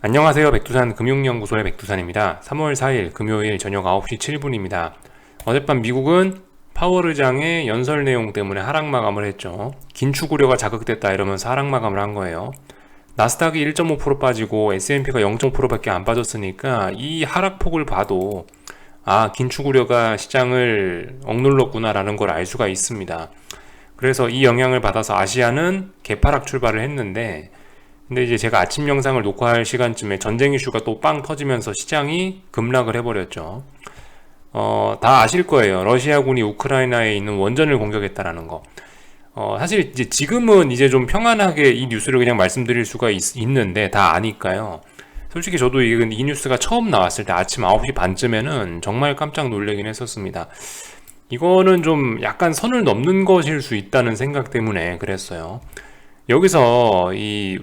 안녕하세요. 백두산 금융연구소의 백두산입니다. 3월 4일 금요일 저녁 9시 7분입니다. 어젯밤 미국은 파월 의장의 연설 내용 때문에 하락 마감을 했죠. 긴축 우려가 자극됐다 이러면서 하락 마감을 한 거예요. 나스닥이 1.5% 빠지고 S&P가 0.5%밖에 안 빠졌으니까 이 하락폭을 봐도 긴축 우려가 시장을 억눌렀구나라는 걸 알 수가 있습니다. 그래서 이 영향을 받아서 아시아는 개파락 출발을 했는데, 근데 이제 제가 아침 영상을 녹화할 시간쯤에 전쟁 이슈가 또 빵 터지면서 시장이 급락을 해버렸죠. 다 아실 거예요. 러시아군이 우크라이나에 있는 원전을 공격했다라는 거. 사실 이제 지금은 이제 좀 평안하게 이 뉴스를 그냥 말씀드릴 수가 있는데 다 아니까요. 솔직히 저도 이 뉴스가 처음 나왔을 때 아침 9시 반쯤에는 정말 깜짝 놀라긴 했었습니다. 이거는 좀 약간 선을 넘는 것일 수 있다는 생각 때문에 그랬어요. 여기서 이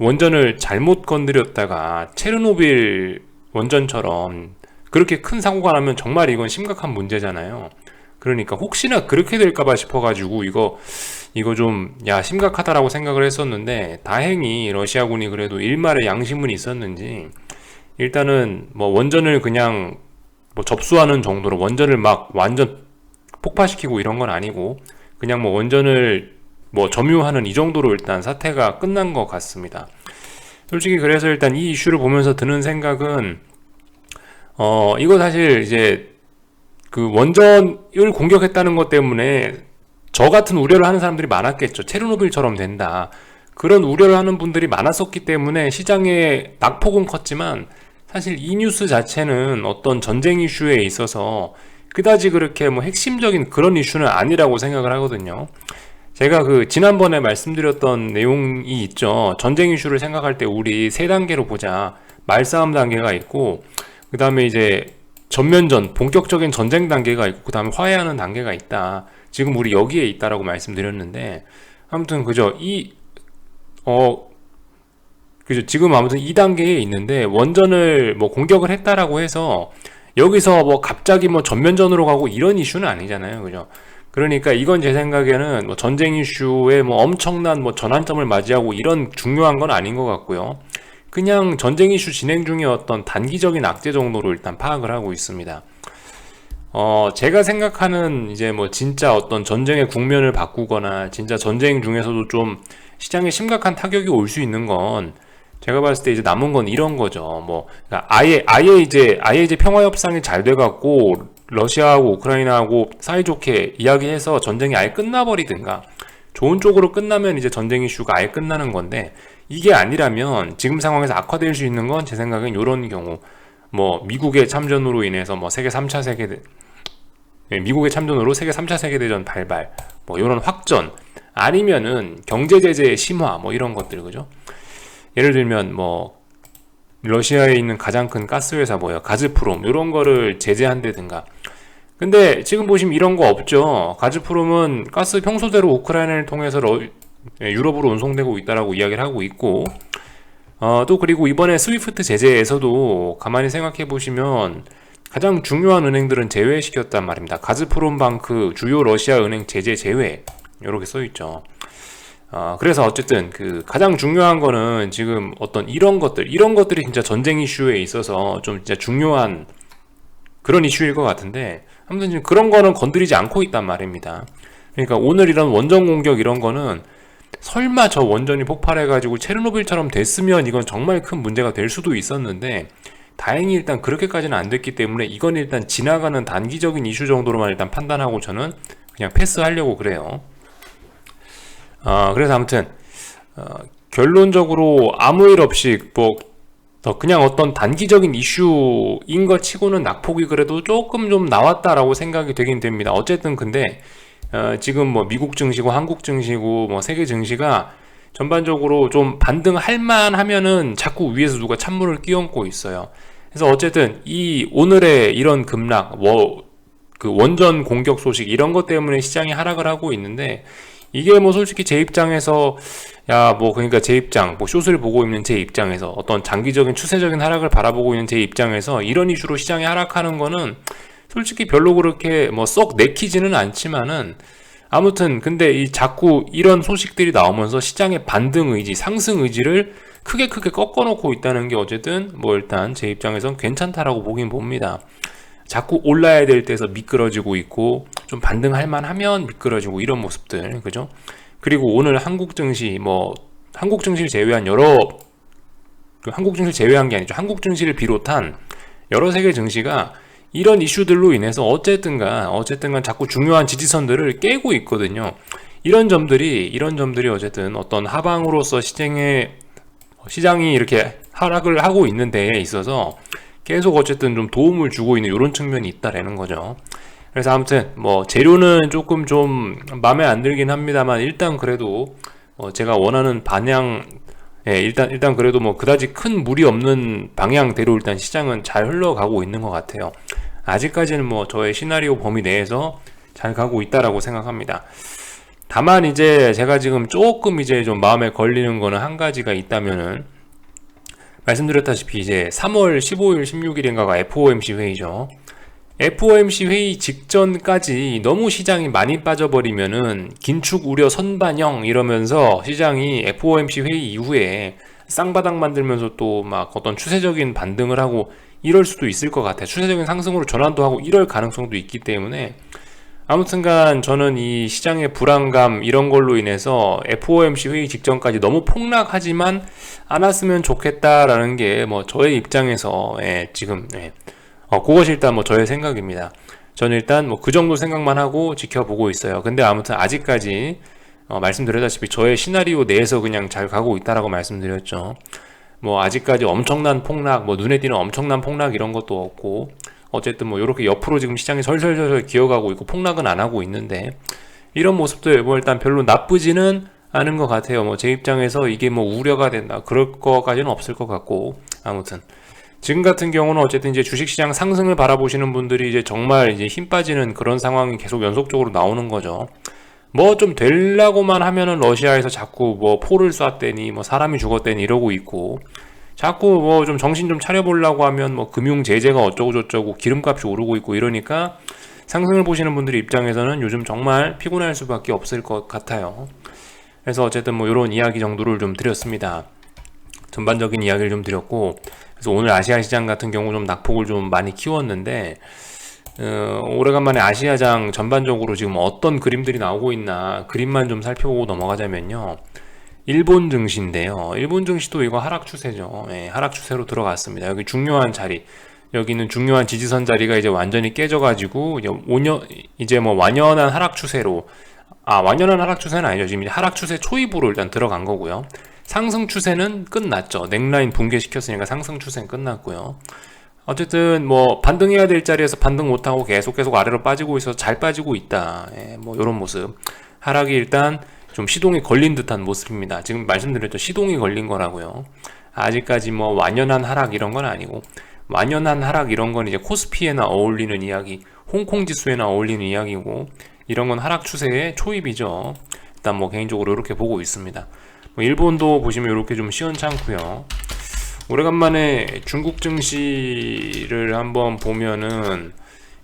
원전을 잘못 건드렸다가 체르노빌 원전처럼 그렇게 큰 사고가 나면 정말 이건 심각한 문제잖아요. 그러니까 혹시나 그렇게 될까봐 싶어가지고 이거 좀 심각하다라고 생각을 했었는데, 다행히 러시아군이 그래도 일말의 양심은 있었는지 일단은 뭐 원전을 그냥 뭐 접수하는 정도로 원전을 막 완전 폭파시키고 이런 건 아니고 그냥 뭐 원전을 뭐 점유하는 이 정도로 일단 사태가 끝난 것 같습니다. 솔직히 그래서 일단 이 이슈를 보면서 드는 생각은 이거 사실 이제 그 원전을 공격했다는 것 때문에 저 같은 우려를 하는 사람들이 많았겠죠. 체르노빌처럼 된다, 그런 우려를 하는 분들이 많았었기 때문에 시장의 낙폭은 컸지만, 사실 이 뉴스 자체는 어떤 전쟁 이슈에 있어서 그다지 그렇게 뭐 핵심적인 그런 이슈는 아니라고 생각을 하거든요. 제가 그 지난번에 말씀드렸던 내용이 있죠. 전쟁 이슈를 생각할 때 우리 세 단계로 보자. 말싸움 단계가 있고, 그 다음에 이제 전면전, 본격적인 전쟁 단계가 있고, 그 다음에 화해하는 단계가 있다. 지금 우리 여기에 있다라고 말씀드렸는데, 아무튼 그죠. 그죠. 지금 아무튼 2단계에 있는데, 원전을 뭐 공격을 했다라고 해서 여기서 뭐 갑자기 뭐 전면전으로 가고 이런 이슈는 아니잖아요. 그죠. 그러니까 이건 제 생각에는 뭐 전쟁 이슈에 뭐 엄청난 뭐 전환점을 맞이하고 이런 중요한 건 아닌 것 같고요. 그냥 전쟁 이슈 진행 중에 어떤 단기적인 악재 정도로 일단 파악을 하고 있습니다. 제가 생각하는 이제 뭐 진짜 어떤 전쟁의 국면을 바꾸거나 진짜 전쟁 중에서도 좀 시장에 심각한 타격이 올 수 있는 건, 제가 봤을 때 이제 남은 건 이런 거죠. 뭐 그러니까 아예 이제 평화 협상이 잘 돼갖고 러시아하고 우크라이나하고 사이좋게 이야기해서 전쟁이 아예 끝나버리든가, 좋은 쪽으로 끝나면 이제 전쟁 이슈가 아예 끝나는 건데, 이게 아니라면 지금 상황에서 악화될 수 있는 건 제 생각엔 이런 경우, 뭐 미국의 참전으로 인해서 뭐 미국의 참전으로 세계 3차 세계대전 발발, 뭐 이런 확전, 아니면은 경제 제재의 심화, 뭐 이런 것들, 그죠? 예를 들면 뭐 러시아에 있는 가장 큰 가스 회사 가즈프롬, 이런 거를 제재한다든가. 근데 지금 보시면 이런 거 없죠. 가즈프롬은 가스 평소대로 우크라이나를 통해서 유럽으로 운송되고 있다라고 이야기를 하고 있고, 또 그리고 이번에 스위프트 제재에서도 가만히 생각해 보시면 가장 중요한 은행들은 제외시켰단 말입니다. 가즈프롬방크 주요 러시아 은행 제재 제외, 이렇게 써 있죠. 그래서 어쨌든 그 가장 중요한 거는 지금 어떤 이런 것들이 진짜 전쟁 이슈에 있어서 좀 진짜 중요한 그런 이슈일 것 같은데, 아무튼 지금 그런 거는 건드리지 않고 있단 말입니다. 그러니까 오늘 이런 원전 공격 이런 거는 설마 저 원전이 폭발해가지고 체르노빌처럼 됐으면 이건 정말 큰 문제가 될 수도 있었는데, 다행히 일단 그렇게까지는 안 됐기 때문에 이건 일단 지나가는 단기적인 이슈 정도로만 일단 판단하고 저는 그냥 패스하려고 그래요. 그래서 아무튼 결론적으로 아무 일 없이 뭐 더 그냥 어떤 단기적인 이슈인 것 치고는 낙폭이 그래도 조금 좀 나왔다라고 생각이 되긴 됩니다. 어쨌든 근데 지금 뭐 미국 증시고 한국 증시고 뭐 세계 증시가 전반적으로 좀 반등할 만하면은 자꾸 위에서 누가 찬물을 끼얹고 있어요. 그래서 어쨌든 이 오늘의 이런 급락, 그 원전 공격 소식 이런 것 때문에 시장이 하락을 하고 있는데, 이게 뭐 솔직히 제 입장에서 그러니까 제 입장, 뭐 숏을 보고 있는 제 입장에서 어떤 장기적인 추세적인 하락을 바라보고 있는 제 입장에서 이런 이슈로 시장이 하락하는 거는 솔직히 별로 그렇게 뭐 썩 내키지는 않지만은, 아무튼 근데 이 자꾸 이런 소식들이 나오면서 시장의 반등 의지, 상승 의지를 크게 꺾어놓고 있다는 게 어쨌든 뭐 일단 제 입장에선 괜찮다라고 보긴 봅니다. 자꾸 올라야 될 때에서 미끄러지고 있고 좀 반등할 만하면 미끄러지고 이런 모습들, 그죠? 그리고 오늘 한국 증시 한국 증시를 제외한 한국 증시를 제외한 게 아니죠. 한국 증시를 비롯한 여러 세계 증시가 이런 이슈들로 인해서 어쨌든간 자꾸 중요한 지지선들을 깨고 있거든요. 이런 점들이 어쨌든 어떤 하방으로서 시장이 이렇게 하락을 하고 있는 데에 있어서 계속 어쨌든 좀 도움을 주고 있는 이런 측면이 있다라는 거죠. 그래서 아무튼 재료는 조금 좀 마음에 안 들긴 합니다만 일단 그래도 제가 원하는 방향, 일단 그래도 그다지 큰 무리 없는 방향대로 일단 시장은 잘 흘러가고 있는 것 같아요. 아직까지는 저의 시나리오 범위 내에서 잘 가고 있다라고 생각합니다. 다만 이제 제가 지금 조금 이제 좀 마음에 걸리는 거는 한 가지가 있다면은, 말씀드렸다시피 이제 3월 15일, 16일인가가 FOMC 회의죠. FOMC 회의 직전까지 너무 시장이 많이 빠져버리면은 긴축 우려 선반영 이러면서 시장이 FOMC 회의 이후에 쌍바닥 만들면서 또 어떤 추세적인 반등을 하고 이럴 수도 있을 것 같아요. 추세적인 상승으로 전환도 하고 이럴 가능성도 있기 때문에 아무튼간 저는 이 시장의 불안감 이런 걸로 인해서 FOMC 회의 직전까지 너무 폭락하지만 않았으면 좋겠다라는 게 저의 입장에서 지금 그것이 일단 저의 생각입니다. 저는 일단 그 정도 생각만 하고 지켜보고 있어요. 근데 아무튼 아직까지 말씀드렸다시피 저의 시나리오 내에서 그냥 잘 가고 있다라고 말씀드렸죠. 아직까지 엄청난 폭락, 눈에 띄는 엄청난 폭락 이런 것도 없고, 어쨌든 요렇게 옆으로 지금 시장이 설설설설 기어가고 있고 폭락은 안 하고 있는데, 이런 모습도 일단 별로 나쁘지는 않은 것 같아요. 제 입장에서 이게 우려가 된다 그럴 거까지는 없을 것 같고, 아무튼 지금 같은 경우는 어쨌든 이제 주식시장 상승을 바라보시는 분들이 이제 정말 이제 힘 빠지는 그런 상황이 계속 연속적으로 나오는 거죠. 좀 되려고만 하면은 러시아에서 자꾸 포를 쐈대니 사람이 죽었대니 이러고 있고, 자꾸 좀 정신 좀 차려보려고 하면 금융 제재가 어쩌고저쩌고 기름값이 오르고 있고 이러니까 상승을 보시는 분들 입장에서는 요즘 정말 피곤할 수밖에 없을 것 같아요. 그래서 어쨌든 이런 이야기 정도를 좀 드렸습니다. 전반적인 이야기를 좀 드렸고, 그래서 오늘 아시아 시장 같은 경우 좀 낙폭을 좀 많이 키웠는데, 오래간만에 아시아장 전반적으로 지금 어떤 그림들이 나오고 있나 그림만 좀 살펴보고 넘어가자면요, 일본 증시인데요. 일본 증시도 이거 하락 추세죠. 하락 추세로 들어갔습니다. 여기 중요한 자리, 여기는 중요한 지지선 자리가 이제 완전히 깨져가지고 이제 완연한 하락 추세로, 완연한 하락 추세는 아니죠. 지금 하락 추세 초입으로 일단 들어간 거고요. 상승 추세는 끝났죠. 넥라인 붕괴시켰으니까 상승 추세는 끝났고요. 어쨌든 반등해야 될 자리에서 반등 못하고 계속 아래로 빠지고 있어서 잘 빠지고 있다. 이런 모습. 하락이 일단 좀 시동이 걸린 듯한 모습입니다. 지금 말씀드렸죠. 시동이 걸린 거라고요. 아직까지 완연한 하락 이런 건 아니고, 완연한 하락 이런 건 이제 코스피에나 어울리는 이야기, 홍콩 지수에나 어울리는 이야기고, 이런 건 하락 추세의 초입이죠. 일단 개인적으로 이렇게 보고 있습니다. 일본도 보시면 이렇게 좀 시원찮고요. 오래간만에 중국 증시를 한번 보면은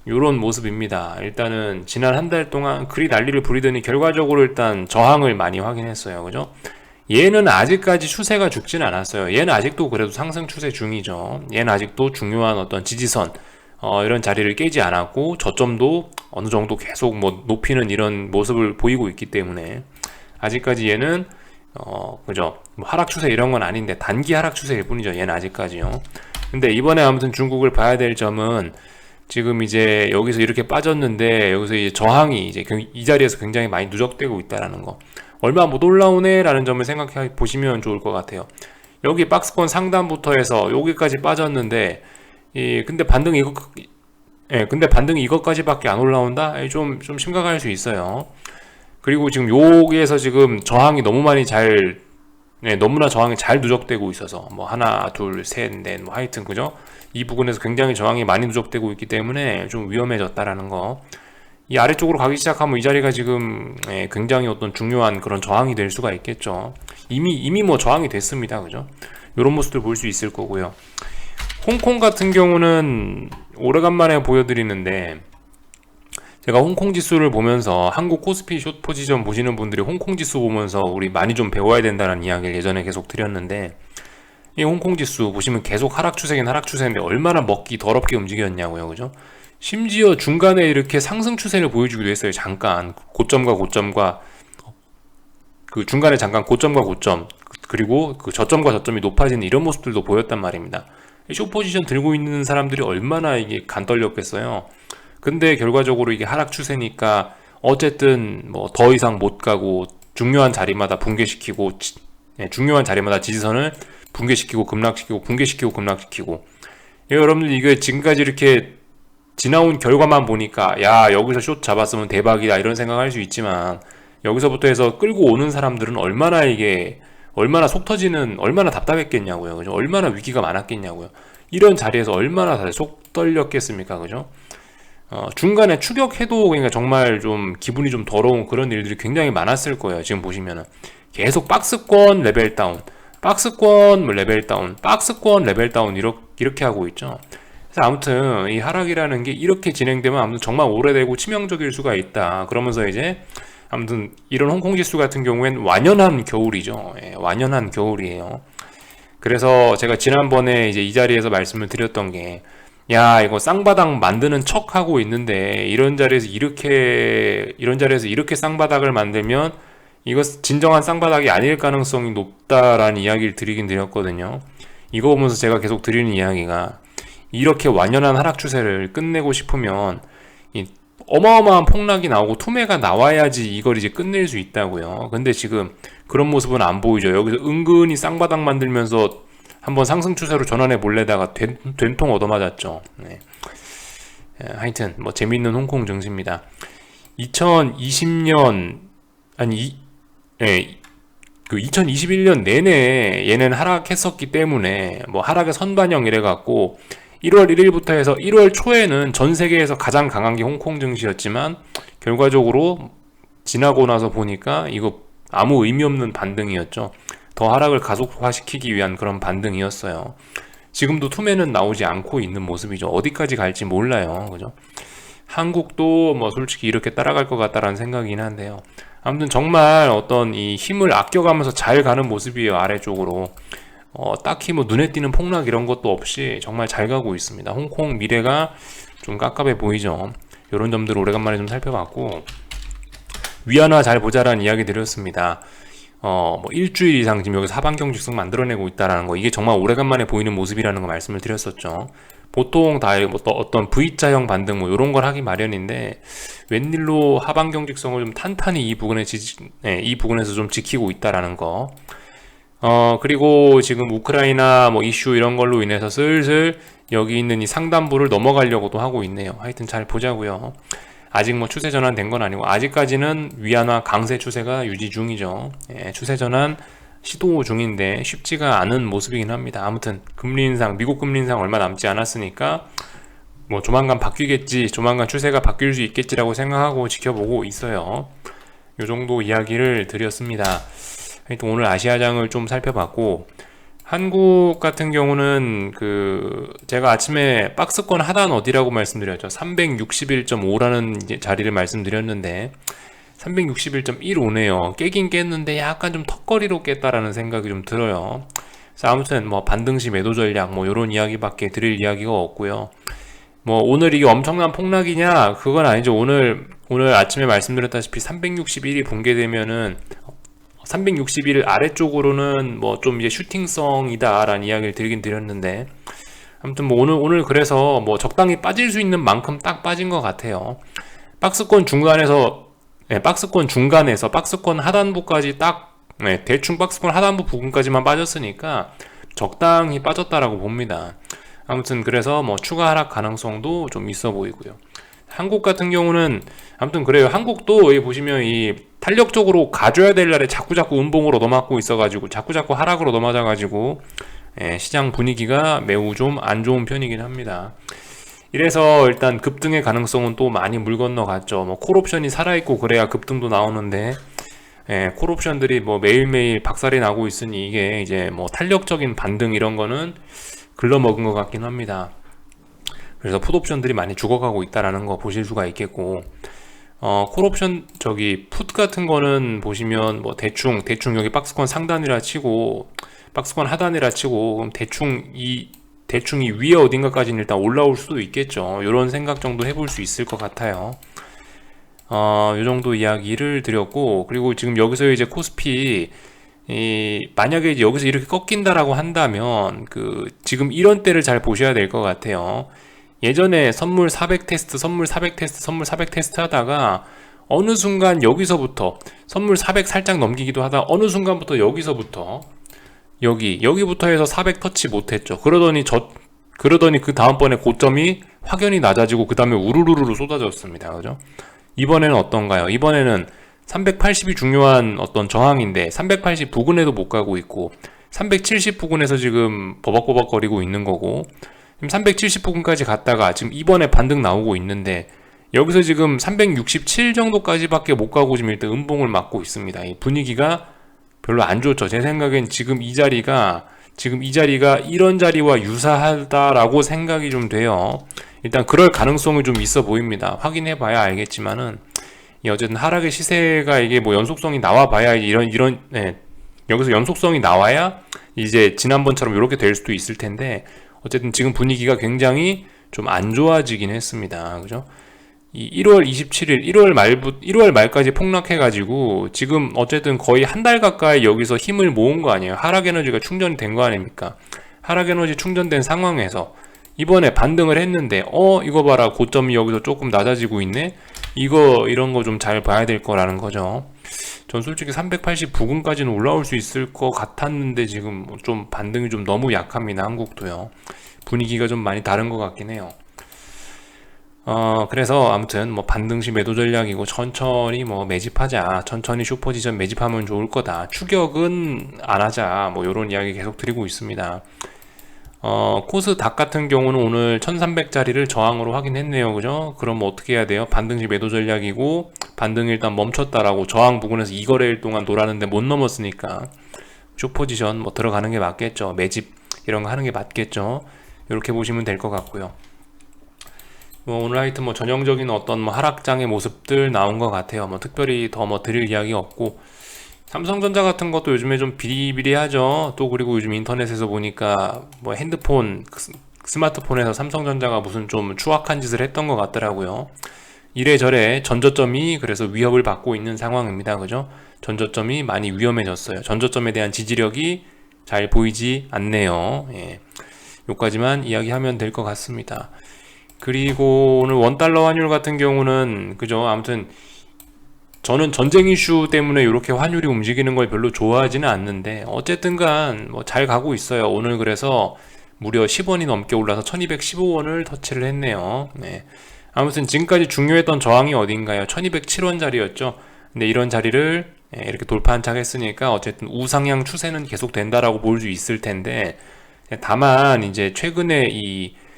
요런 모습입니다. 일단은 지난 한 달 동안 그리 난리를 부리더니 결과적으로 일단 저항을 많이 확인했어요. 그죠? 얘는 아직까지 추세가 죽진 않았어요. 얘는 아직도 그래도 상승 추세 중이죠. 얘는 아직도 중요한 어떤 지지선, 이런 자리를 깨지 않았고, 저점도 어느 정도 계속 높이는 이런 모습을 보이고 있기 때문에 아직까지 얘는 그죠? 하락 추세 이런 건 아닌데 단기 하락 추세일 뿐이죠. 얘는 아직까지요. 근데 이번에 아무튼 중국을 봐야 될 점은, 지금 이제 여기서 이렇게 빠졌는데 여기서 이제 저항이 이제 이 자리에서 굉장히 많이 누적되고 있다라는 거, 얼마 못 올라오네 라는 점을 생각해 보시면 좋을 것 같아요. 여기 박스권 상단부터 해서 여기까지 빠졌는데, 근데 반등이 이것까지밖에 안 올라온다? 좀 심각할 수 있어요. 그리고 지금 여기에서 지금 저항이 너무 많이 너무나 저항이 잘 누적되고 있어서 하나, 둘, 셋, 넷, 하여튼 그죠? 이 부분에서 굉장히 저항이 많이 누적되고 있기 때문에 좀 위험해졌다라는 거. 이 아래쪽으로 가기 시작하면 이 자리가 지금 굉장히 어떤 중요한 그런 저항이 될 수가 있겠죠. 이미 저항이 됐습니다. 그죠? 이런 모습들 볼 수 있을 거고요. 홍콩 같은 경우는 오래간만에 보여드리는데, 제가 홍콩 지수를 보면서 한국 코스피 숏 포지션 보시는 분들이 홍콩 지수 보면서 우리 많이 좀 배워야 된다는 이야기를 예전에 계속 드렸는데, 이 홍콩 지수 보시면 계속 하락 추세긴 하락 추세인데 얼마나 먹기 더럽게 움직였냐고요, 그죠? 심지어 중간에 이렇게 상승 추세를 보여주기도 했어요. 잠깐 고점과 고점과 그 중간에 잠깐 고점과 고점, 그리고 그 저점과 저점이 높아지는 이런 모습들도 보였단 말입니다. 숏 포지션 들고 있는 사람들이 얼마나 이게 간 떨렸겠어요. 근데 결과적으로 이게 하락 추세니까 어쨌든 뭐 더 이상 못 가고 중요한 자리마다 붕괴시키고, 중요한 자리마다 지지선을 붕괴시키고 급락시키고 붕괴시키고 급락시키고. 여러분들 이게 지금까지 이렇게 지나온 결과만 보니까 야, 여기서 숏 잡았으면 대박이다 이런 생각할 수 있지만, 여기서부터 해서 끌고 오는 사람들은 얼마나 이게 얼마나 속 터지는, 얼마나 답답했겠냐고요, 그죠? 얼마나 위기가 많았겠냐고요. 이런 자리에서 얼마나 다들 속 떨렸겠습니까, 그죠? 중간에 추격해도 그러니까 정말 좀 기분이 좀 더러운 그런 일들이 굉장히 많았을 거예요. 지금 보시면은 계속 박스권 레벨 다운, 박스권 레벨 다운, 박스권 레벨 다운 이렇게 하고 있죠. 그래서 아무튼 이 하락이라는 게 이렇게 진행되면 아무튼 정말 오래되고 치명적일 수가 있다. 그러면서 이제 아무튼 이런 홍콩 지수 같은 경우엔 완연한 겨울이죠. 예, 완연한 겨울이에요. 그래서 제가 지난번에 이제 이 자리에서 말씀을 드렸던 게, 야, 이거 쌍바닥 만드는 척 하고 있는데 이런 자리에서 이렇게 쌍바닥을 만들면 이거 진정한 쌍바닥이 아닐 가능성이 높다라는 이야기를 드리긴 드렸거든요. 이거 보면서 제가 계속 드리는 이야기가, 이렇게 완연한 하락 추세를 끝내고 싶으면 이 어마어마한 폭락이 나오고 투매가 나와야지 이걸 이제 끝낼 수 있다고요. 근데 지금 그런 모습은 안 보이죠. 여기서 은근히 쌍바닥 만들면서 한번 상승 추세로 전환해 볼래다가 된통 얻어맞았죠. 네. 하여튼 뭐 재밌는 홍콩 증시입니다. 2020년 그 2021년 내내 얘는 하락했었기 때문에 뭐 하락의 선반영 이래 갖고 1월 1일부터 해서 1월 초에는 전 세계에서 가장 강한 게 홍콩 증시였지만, 결과적으로 지나고 나서 보니까 이거 아무 의미 없는 반등이었죠. 더 하락을 가속화시키기 위한 그런 반등이었어요. 지금도 투매는 나오지 않고 있는 모습이죠. 어디까지 갈지 몰라요, 그죠? 한국도 뭐 솔직히 이렇게 따라갈 것 같다라는 생각이긴 한데요. 아무튼 정말 어떤 이 힘을 아껴가면서 잘 가는 모습이에요, 아래쪽으로. 딱히 뭐 눈에 띄는 폭락 이런 것도 없이 정말 잘 가고 있습니다. 홍콩 미래가 좀 깝깝해 보이죠. 이런 점들을 오래간만에 좀 살펴봤고, 위안화 잘 보자라는 이야기 드렸습니다. 뭐 일주일 이상 지금 여기서 하반경 직성 만들어내고 있다라는 거, 이게 정말 오래간만에 보이는 모습이라는 거 말씀을 드렸었죠. 보통 다 어떤 V자형 반등 뭐 이런 걸 하기 마련인데, 웬일로 하반경 직성을 좀 탄탄히 이 부분에서 좀 지키고 있다라는 거. 그리고 지금 우크라이나 뭐 이슈 이런 걸로 인해서 슬슬 여기 있는 이 상단부를 넘어가려고도 하고 있네요. 하여튼 잘 보자고요. 아직 뭐 추세 전환 된 건 아니고 아직까지는 위안화 강세 추세가 유지 중이죠. 예, 추세 전환 시도 중인데 쉽지가 않은 모습이긴 합니다. 아무튼 금리 인상, 미국 금리 인상 얼마 남지 않았으니까 뭐 조만간 바뀌겠지, 조만간 추세가 바뀔 수 있겠지라고 생각하고 지켜보고 있어요. 요 정도 이야기를 드렸습니다. 하여튼 오늘 아시아장을 좀 살펴봤고, 한국 같은 경우는 제가 아침에 박스권 하단 어디라고 말씀드렸죠. 361.5라는 자리를 말씀드렸는데 361.1 오네요. 깨긴 깼는데 약간 좀 턱걸이로 깼다라는 생각이 좀 들어요. 그래서 아무튼 뭐 반등시 매도 전략 뭐 이런 이야기밖에 드릴 이야기가 없고요. 뭐 오늘 이게 엄청난 폭락이냐, 그건 아니죠. 오늘 아침에 말씀드렸다시피 361이 붕괴되면은 361 아래쪽으로는 뭐 좀 이제 슈팅성이다 라는 이야기를 드리긴 드렸는데, 아무튼 뭐 오늘 그래서 뭐 적당히 빠질 수 있는 만큼 딱 빠진 것 같아요. 박스권 중간에서 박스권 하단부까지 딱, 대충 박스권 하단부 부분까지만 빠졌으니까 적당히 빠졌다라고 봅니다. 아무튼 그래서 뭐 추가 하락 가능성도 좀 있어 보이고요. 한국 같은 경우는 아무튼 그래요. 한국도 여기 보시면 이 탄력적으로 가져야 될 날에 자꾸 음봉으로 넘어가고 있어가지고 자꾸 하락으로 넘어져가지고 시장 분위기가 매우 좀 안 좋은 편이긴 합니다. 이래서 일단 급등의 가능성은 또 많이 물 건너갔죠. 뭐 콜옵션이 살아있고 그래야 급등도 나오는데, 콜옵션들이 뭐 매일매일 박살이 나고 있으니 이게 이제 뭐 탄력적인 반등 이런 거는 글러먹은 것 같긴 합니다. 그래서 풋옵션들이 많이 죽어가고 있다라는 거 보실 수가 있겠고, 콜옵션 풋 같은 거는 보시면 뭐 대충 여기 박스권 상단이라 치고 박스권 하단이라 치고 그럼 대충 이 위에 어딘가까지는 일단 올라올 수도 있겠죠. 이런 생각 정도 해볼 수 있을 것 같아요. 요 정도 이야기를 드렸고, 그리고 지금 여기서 이제 코스피 만약에 이제 여기서 이렇게 꺾인다라고 한다면 지금 이런 때를 잘 보셔야 될 것 같아요. 예전에 선물 400 테스트 하다가 어느 순간 여기서부터 선물 400 살짝 넘기기도 하다 어느 순간부터 여기서부터 여기부터 해서 400 터치 못했죠. 그러더니 그 다음번에 고점이 확연히 낮아지고 그 다음에 우르르르 쏟아졌습니다. 그죠? 이번에는 어떤가요? 이번에는 380이 중요한 어떤 저항인데 380 부근에도 못 가고 있고 370 부근에서 지금 버벅버벅거리고 있는 거고, 370 부근까지 갔다가 지금 이번에 반등 나오고 있는데 여기서 지금 367 정도까지밖에 못 가고 지금 일단 음봉을 맞고 있습니다. 이 분위기가 별로 안 좋죠. 제 생각엔 지금 이 자리가 이런 자리와 유사하다라고 생각이 좀 돼요. 일단 그럴 가능성이 좀 있어 보입니다. 확인해 봐야 알겠지만은 어쨌든 하락의 시세가 이게 뭐 연속성이 나와 봐야 여기서 연속성이 나와야 이제 지난번처럼 이렇게 될 수도 있을 텐데, 어쨌든 지금 분위기가 굉장히 좀 안 좋아지긴 했습니다. 그죠? 이 1월 27일 1월 말까지 폭락해가지고 지금 어쨌든 거의 한 달 가까이 여기서 힘을 모은 거 아니에요. 하락 에너지가 충전이 된 거 아닙니까? 하락 에너지 충전된 상황에서 이번에 반등을 했는데 이거 봐라, 고점이 여기서 조금 낮아지고 있네. 이런 거 좀 잘 봐야 될 거라는 거죠. 전 솔직히 380 부근까지는 올라올 수 있을 것 같았는데 지금 좀 반등이 좀 너무 약합니다. 한국도요. 분위기가 좀 많이 다른 것 같긴 해요. 그래서 아무튼 뭐 반등시 매도 전략이고 천천히 뭐 매집하자, 천천히 슈퍼지션 매집하면 좋을 거다, 추격은 안 하자, 뭐 요런 이야기 계속 드리고 있습니다. 코스닥 같은 경우는 오늘 1300짜리를 저항으로 확인했네요. 그죠? 그럼 뭐 어떻게 해야 돼요? 반등시 매도 전략이고, 반등이 일단 멈췄다라고 저항 부근에서 2거래일 동안 돌았는데 못 넘었으니까 슈퍼지션 뭐 들어가는 게 맞겠죠. 매집 이런 거 하는 게 맞겠죠. 이렇게 보시면 될 것 같고요. 오늘 하여튼 뭐 전형적인 어떤 뭐 하락장의 모습들 나온 것 같아요. 뭐 특별히 더 뭐 드릴 이야기 없고, 삼성전자 같은 것도 요즘에 좀 비리비리하죠. 또 그리고 요즘 인터넷에서 보니까 뭐 스마트폰에서 삼성전자가 무슨 좀 추악한 짓을 했던 것 같더라고요. 이래저래 전저점이 그래서 위협을 받고 있는 상황입니다. 그죠? 전저점이 많이 위험해졌어요. 전저점에 대한 지지력이 잘 보이지 않네요. 예. 요까지만 이야기하면 될 것 같습니다. 그리고 오늘 원달러 환율 같은 경우는 그죠? 아무튼 저는 전쟁 이슈 때문에 이렇게 환율이 움직이는 걸 별로 좋아하지는 않는데 어쨌든간 뭐 잘 가고 있어요. 오늘 그래서 무려 10원이 넘게 올라서 1215원을 터치를 했네요. 네. 아무튼 지금까지 중요했던 저항이 어딘가요? 1207원 자리였죠. 근데 이런 자리를 이렇게 돌파 한착 했으니까 어쨌든 우상향 추세는 계속 된다라고 볼 수 있을 텐데, 다만 이제 최근에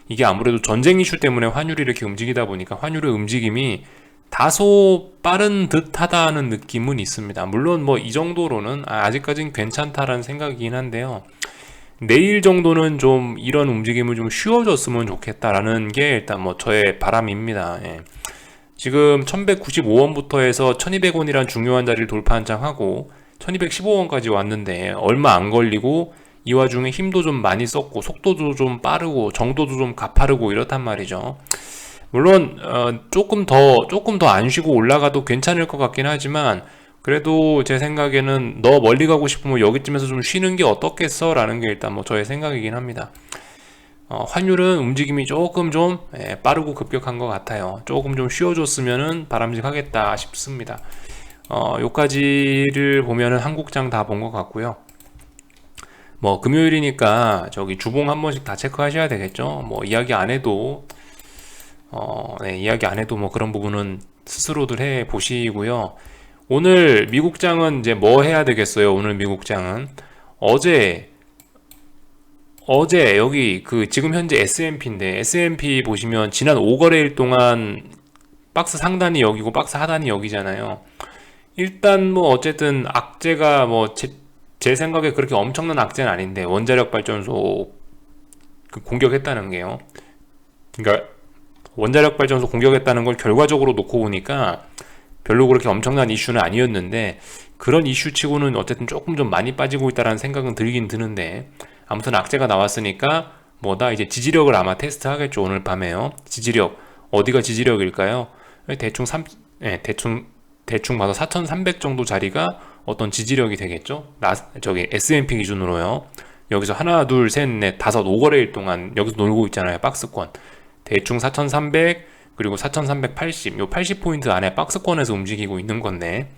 이게 아무래도 전쟁 이슈 때문에 환율이 이렇게 움직이다 보니까 환율의 움직임이 다소 빠른 듯하다는 느낌은 있습니다. 물론 뭐 이 정도로는 아직까지는 괜찮다라는 생각이긴 한데요. 내일 정도는 좀 이런 움직임을 좀 쉬워졌으면 좋겠다라는 게 일단 뭐 저의 바람입니다. 예. 지금 1195원부터 해서 1200원이란 중요한 자리를 돌파 한장하고 1215원까지 왔는데 얼마 안 걸리고 이 와중에 힘도 좀 많이 썼고 속도도 좀 빠르고 정도도 좀 가파르고 이렇단 말이죠. 물론 조금 더 안 쉬고 올라가도 괜찮을 것 같긴 하지만, 그래도 제 생각에는 너 멀리 가고 싶으면 여기쯤에서 좀 쉬는 게 어떻겠어? 라는 게 일단 뭐 저의 생각이긴 합니다. 환율은 움직임이 조금 좀 빠르고 급격한 것 같아요. 조금 좀 쉬어줬으면은 바람직하겠다 싶습니다. 요까지를 보면은 한국장 다 본 것 같고요. 뭐 금요일이니까 저기 주봉 한 번씩 다 체크하셔야 되겠죠. 뭐 이야기 안 해도 뭐 그런 부분은 스스로들 해 보시고요. 오늘 미국장은 이제 뭐 해야 되겠어요? 오늘 미국장은 어제 여기 지금 현재 S&P인데 S&P 보시면 지난 5거래일 동안 박스 상단이 여기고 박스 하단이 여기잖아요. 일단 뭐 어쨌든 악재가 뭐 제 생각에 그렇게 엄청난 악재는 아닌데, 원자력 발전소 공격했다는 게요. 그러니까 원자력 발전소 공격했다는 걸 결과적으로 놓고 보니까 별로 그렇게 엄청난 이슈는 아니었는데, 그런 이슈치고는 어쨌든 조금 좀 많이 빠지고 있다라는 생각은 들긴 드는데, 아무튼 악재가 나왔으니까 뭐다 이제 지지력을 아마 테스트 하겠죠. 오늘 밤에요. 지지력 어디가 지지력일까요? 대충 봐서 4300 정도 자리가 어떤 지지력이 되겠죠. 저기 S&P 기준으로요. 여기서 하나 둘 셋 넷 다섯 5거래일 동안 여기서 놀고 있잖아요. 박스권 대충 4300 그리고 4380 요 80포인트 안에 박스권에서 움직이고 있는 건데,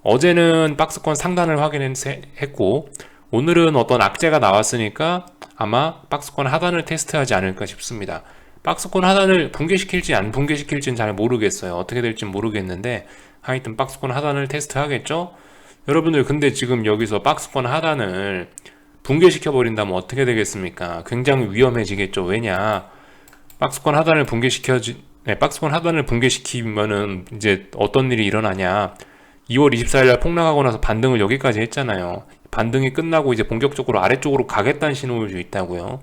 어제는 박스권 상단을 확인했고 오늘은 어떤 악재가 나왔으니까 아마 박스권 하단을 테스트하지 않을까 싶습니다. 박스권 하단을 붕괴시킬지 안 붕괴시킬지는 잘 모르겠어요. 어떻게 될지 모르겠는데 하여튼 박스권 하단을 테스트하겠죠. 여러분들 근데 지금 여기서 박스권 하단을 붕괴시켜 버린다면 어떻게 되겠습니까? 굉장히 위험해지겠죠. 왜냐, 박스권 하단을 붕괴시키면은 이제 어떤 일이 일어나냐, 2월 24일 날 폭락하고 나서 반등을 여기까지 했잖아요. 반등이 끝나고 이제 본격적으로 아래쪽으로 가겠다는 신호를 주 있다고요.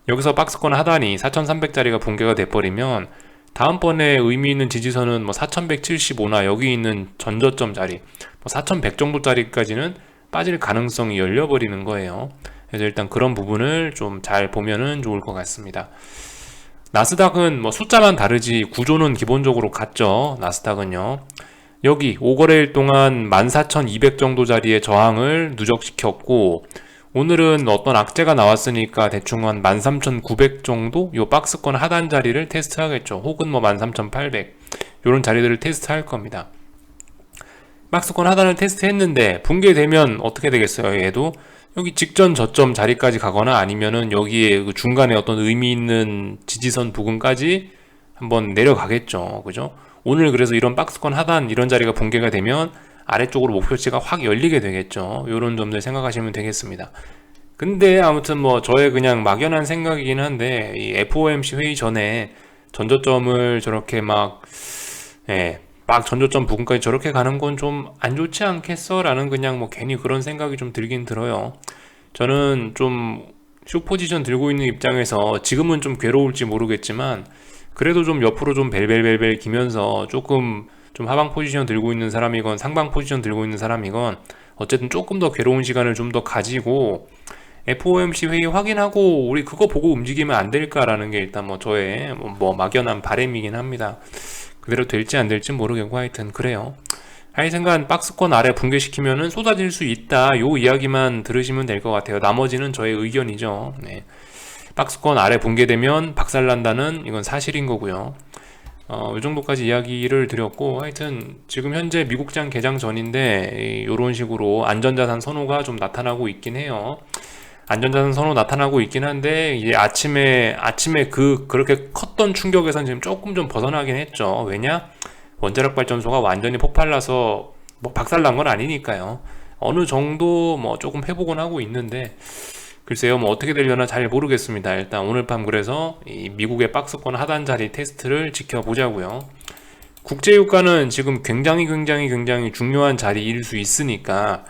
여기서 박스권 하단이 4300짜리가 붕괴가 돼버리면 다음번에 의미 있는 지지선은 뭐 4175나 여기 있는 전저점 자리 뭐 4100 정도짜리까지는 빠질 가능성이 열려버리는 거예요. 그래서 일단 그런 부분을 좀 잘 보면은 좋을 것 같습니다. 나스닥은 뭐 숫자만 다르지 구조는 기본적으로 같죠. 나스닥은요. 여기 5거래일 동안 14,200 정도 자리의 저항을 누적시켰고, 오늘은 어떤 악재가 나왔으니까 대충 한 13,900 정도 요 박스권 하단 자리를 테스트하겠죠. 혹은 뭐 13,800 요런 자리들을 테스트할 겁니다. 박스권 하단을 테스트했는데 붕괴되면 어떻게 되겠어요? 얘도 여기 직전 저점 자리까지 가거나 아니면은 여기에 그 중간에 어떤 의미 있는 지지선 부근까지 한번 내려가겠죠. 그죠? 오늘 그래서 이런 박스권 하단 이런 자리가 붕괴가 되면 아래쪽으로 목표치가 확 열리게 되겠죠. 요런 점들 생각하시면 되겠습니다. 근데 아무튼 뭐 저의 그냥 막연한 생각이긴 한데, 이 FOMC 회의 전에 전저점을 저렇게 막 전저점 부근까지 저렇게 가는 건 좀 안 좋지 않겠어? 라는 그냥 뭐 괜히 그런 생각이 좀 들긴 들어요. 저는 좀 숏포지션 들고 있는 입장에서 지금은 좀 괴로울지 모르겠지만 그래도 좀 옆으로 좀 벨벨벨벨 기면서 조금 좀 하방 포지션 들고 있는 사람이건 상방 포지션 들고 있는 사람이건 어쨌든 조금 더 괴로운 시간을 좀 더 가지고 FOMC 회의 확인하고 우리 그거 보고 움직이면 안 될까라는 게 일단 뭐 저의 뭐 막연한 바람이긴 합니다. 그대로 될지 안 될지 모르겠고 하여튼 그래요. 하여튼간 박스권 아래 붕괴시키면은 쏟아질 수 있다, 요 이야기만 들으시면 될 것 같아요. 나머지는 저의 의견이죠. 네. 박스권 아래 붕괴되면 박살난다는 이건 사실인 거고요. 이 정도까지 이야기를 드렸고, 하여튼 지금 현재 미국장 개장 전인데 이런 식으로 안전자산 선호가 좀 나타나고 있긴 해요. 안전자산 선호 나타나고 있긴 한데 이제 아침에 그렇게 컸던 충격에선 지금 조금 좀 벗어나긴 했죠. 왜냐, 원자력 발전소가 완전히 폭발나서 뭐 박살난 건 아니니까요. 어느 정도 뭐 조금 회복은 하고 있는데 글쎄요, 뭐 어떻게 되려나 잘 모르겠습니다. 일단 오늘 밤 그래서 이 미국의 박스권 하단 자리 테스트를 지켜보자고요. 국제유가는 지금 굉장히 중요한 자리일 수 있으니까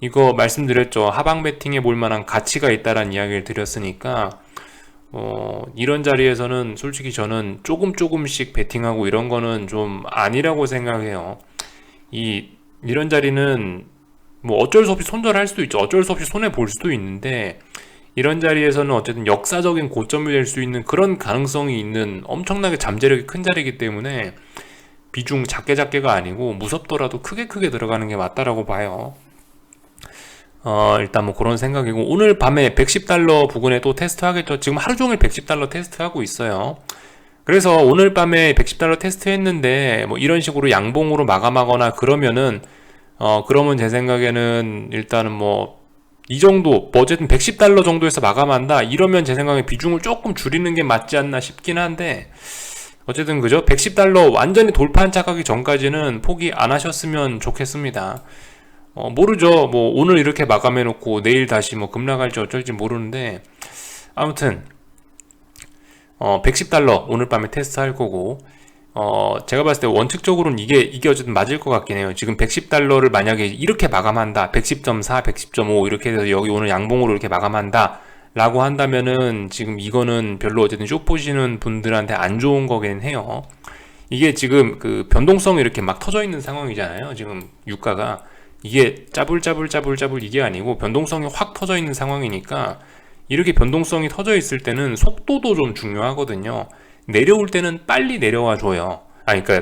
이거 말씀드렸죠. 하방 베팅해 볼 만한 가치가 있다라는 이야기를 드렸으니까 이런 자리에서는 솔직히 저는 조금씩 베팅하고 이런 거는 좀 아니라고 생각해요. 이런 자리는 뭐 어쩔 수 없이 손절할 수도 있죠. 어쩔 수 없이 손해 볼 수도 있는데 이런 자리에서는 어쨌든 역사적인 고점이 될 수 있는 그런 가능성이 있는 엄청나게 잠재력이 큰 자리이기 때문에 비중 작게가 아니고 무섭더라도 크게 들어가는 게 맞다라고 봐요. 일단 뭐 그런 생각이고, 오늘 밤에 110달러 부근에 또 테스트 하겠죠. 지금 하루 종일 110달러 테스트 하고 있어요. 그래서 오늘 밤에 110달러 테스트 했는데 뭐 이런 식으로 양봉으로 마감하거나 그러면은 그러면 제 생각에는 일단은 뭐 이 정도 뭐 어쨌든 110달러 정도에서 마감한다 이러면 제 생각에 비중을 조금 줄이는 게 맞지 않나 싶긴 한데, 어쨌든 그죠? 110달러 완전히 돌파한 착하기 전까지는 포기 안 하셨으면 좋겠습니다. 모르죠. 뭐 오늘 이렇게 마감해 놓고 내일 다시 뭐 급락할지 어쩔지 모르는데, 아무튼 110달러 오늘 밤에 테스트 할 거고, 제가 봤을 때 원칙적으로는 이게 어쨌든 맞을 것 같긴 해요. 지금 110달러를 만약에 이렇게 마감한다, 110.4, 110.5 이렇게 해서 여기 오늘 양봉으로 이렇게 마감한다 라고 한다면은 지금 이거는 별로 어쨌든 숏 보시는 분들한테 안 좋은 거긴 해요. 이게 지금 그 변동성이 이렇게 막 터져 있는 상황이잖아요. 지금 유가가 이게 짜불짜불 이게 아니고 변동성이 확 터져 있는 상황이니까, 이렇게 변동성이 터져 있을 때는 속도도 좀 중요하거든요. 내려올 때는 빨리 내려와 줘요. 그러니까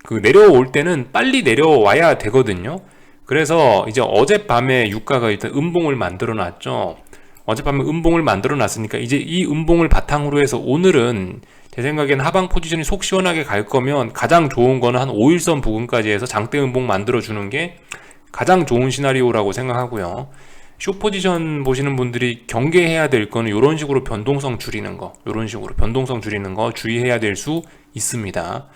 그 내려올 때는 빨리 내려와야 되거든요. 그래서 이제 어젯밤에 유가가 일단 음봉을 만들어 놨죠. 어젯밤에 음봉을 만들어 놨으니까 이제 이 음봉을 바탕으로 해서 오늘은 제 생각엔 하방 포지션이 속 시원하게 갈 거면 가장 좋은 거는 한 5일선 부근까지 해서 장대 음봉 만들어 주는 게 가장 좋은 시나리오라고 생각하고요. 숏 포지션 보시는 분들이 경계해야 될 거는 이런 식으로 변동성 줄이는 거, 이런 식으로 변동성 줄이는 거 주의해야 될 수 있습니다.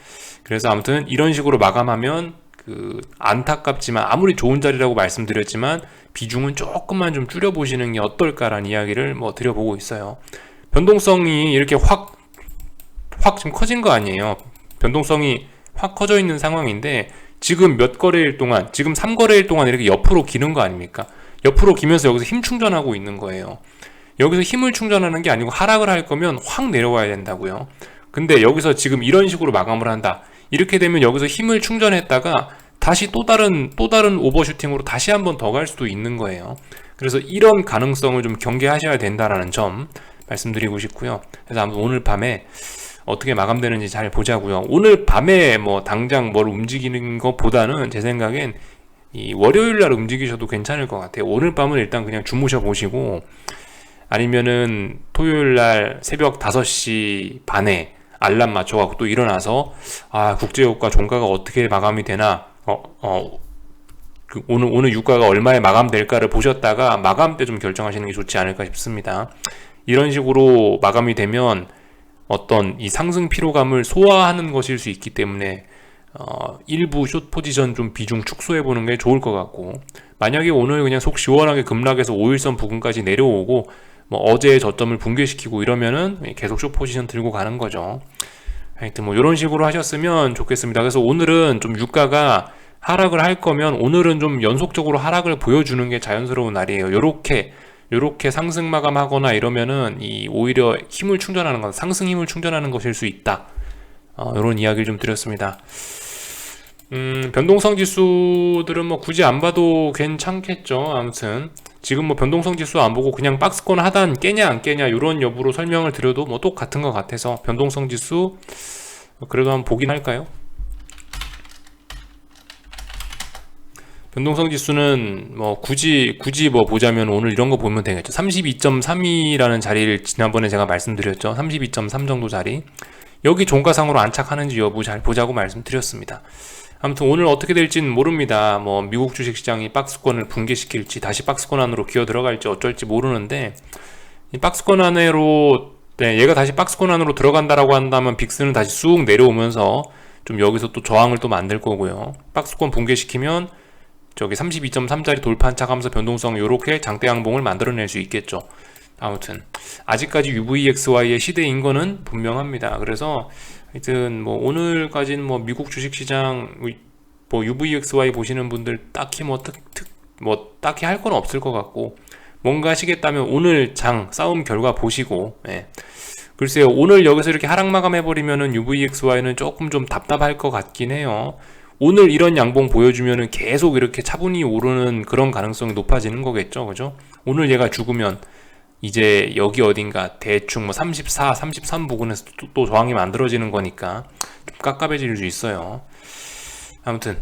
그래서 아무튼 이런 식으로 마감하면 그 안타깝지만, 아무리 좋은 자리라고 말씀드렸지만 비중은 조금만 좀 줄여보시는 게 어떨까라는 이야기를 뭐 드려보고 있어요. 변동성이 이렇게 확 지금 커진 거 아니에요. 변동성이 확 커져 있는 상황인데 지금 몇 거래일 동안, 지금 3거래일 동안 이렇게 옆으로 기는 거 아닙니까? 옆으로 기면서 여기서 힘 충전하고 있는 거예요. 여기서 힘을 충전하는 게 아니고 하락을 할 거면 확 내려와야 된다고요. 근데 여기서 지금 이런 식으로 마감을 한다. 이렇게 되면 여기서 힘을 충전했다가 다시 또 다른 오버슈팅으로 다시 한번 더 갈 수도 있는 거예요. 그래서 이런 가능성을 좀 경계하셔야 된다라는 점 말씀드리고 싶고요. 그래서 아무튼 오늘 밤에 어떻게 마감되는지 잘 보자고요. 오늘 밤에 뭐 당장 뭘 움직이는 것보다는 제 생각엔 이 월요일 날 움직이셔도 괜찮을 것 같아요. 오늘 밤은 일단 그냥 주무셔 보시고, 아니면은 토요일 날 새벽 5시 반에 알람 맞춰갖고 또 일어나서 국제유가 종가가 어떻게 마감이 되나, 오늘 유가가 얼마에 마감될까를 보셨다가 마감 때 좀 결정하시는 게 좋지 않을까 싶습니다. 이런 식으로 마감이 되면 어떤 이 상승 피로감을 소화하는 것일 수 있기 때문에 일부 숏 포지션 좀 비중 축소해 보는 게 좋을 것 같고, 만약에 오늘 그냥 속 시원하게 급락해서 5일선 부근까지 내려오고 뭐 어제의 저점을 붕괴시키고 이러면은 계속 숏 포지션 들고 가는 거죠. 하여튼 뭐 이런 식으로 하셨으면 좋겠습니다. 그래서 오늘은 좀 유가가 하락을 할 거면 오늘은 좀 연속적으로 하락을 보여주는 게 자연스러운 날이에요. 요렇게 상승 마감하거나 이러면은 이 오히려 힘을 충전하는 건, 상승 힘을 충전하는 것일 수 있다. 이런 이야기를 좀 드렸습니다. 변동성 지수들은 뭐 굳이 안 봐도 괜찮겠죠. 아무튼 지금 뭐 변동성 지수 안 보고 그냥 박스권 하단 깨냐 안 깨냐 이런 여부로 설명을 드려도 뭐 똑같은 것 같아서 변동성 지수 그래도 한번 보긴 할까요? 변동성 지수는 뭐 굳이 뭐 보자면 오늘 이런 거 보면 되겠죠. 32.3이라는 자리를 지난번에 제가 말씀드렸죠. 32.3 정도 자리, 여기 종가상으로 안착하는지 여부 잘 보자고 말씀드렸습니다. 아무튼 오늘 어떻게 될지는 모릅니다. 뭐 미국 주식시장이 박스권을 붕괴시킬지 다시 박스권 안으로 기어 들어갈지 어쩔지 모르는데, 이 박스권 안으로 얘가 다시 박스권 안으로 들어간다라고 한다면 빅스는 다시 쑥 내려오면서 좀 여기서 또 저항을 또 만들 거고요. 박스권 붕괴시키면 저기 32.3짜리 돌파 안착하면서 변동성 요렇게 장대 양봉을 만들어낼 수 있겠죠. 아무튼 아직까지 UVXY의 시대인 거는 분명합니다. 그래서 하여튼 뭐 오늘까지는 뭐 미국 주식시장 뭐 UVXY 보시는 분들 딱히 딱히 할 건 없을 것 같고, 뭔가 하시겠다면 오늘 장 싸움 결과 보시고, 글쎄요, 오늘 여기서 이렇게 하락 마감해버리면은 UVXY는 조금 좀 답답할 것 같긴 해요. 오늘 이런 양봉 보여주면은 계속 이렇게 차분히 오르는 그런 가능성이 높아지는 거겠죠. 그죠? 오늘 얘가 죽으면 이제 여기 어딘가 대충 뭐 34, 33 부근에서 또 저항이 만들어지는 거니까 좀 깝깝해질 수 있어요. 아무튼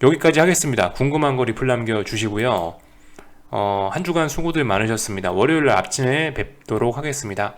여기까지 하겠습니다. 궁금한 거 리플 남겨주시고요. 한 주간 수고들 많으셨습니다. 월요일 아침에 뵙도록 하겠습니다.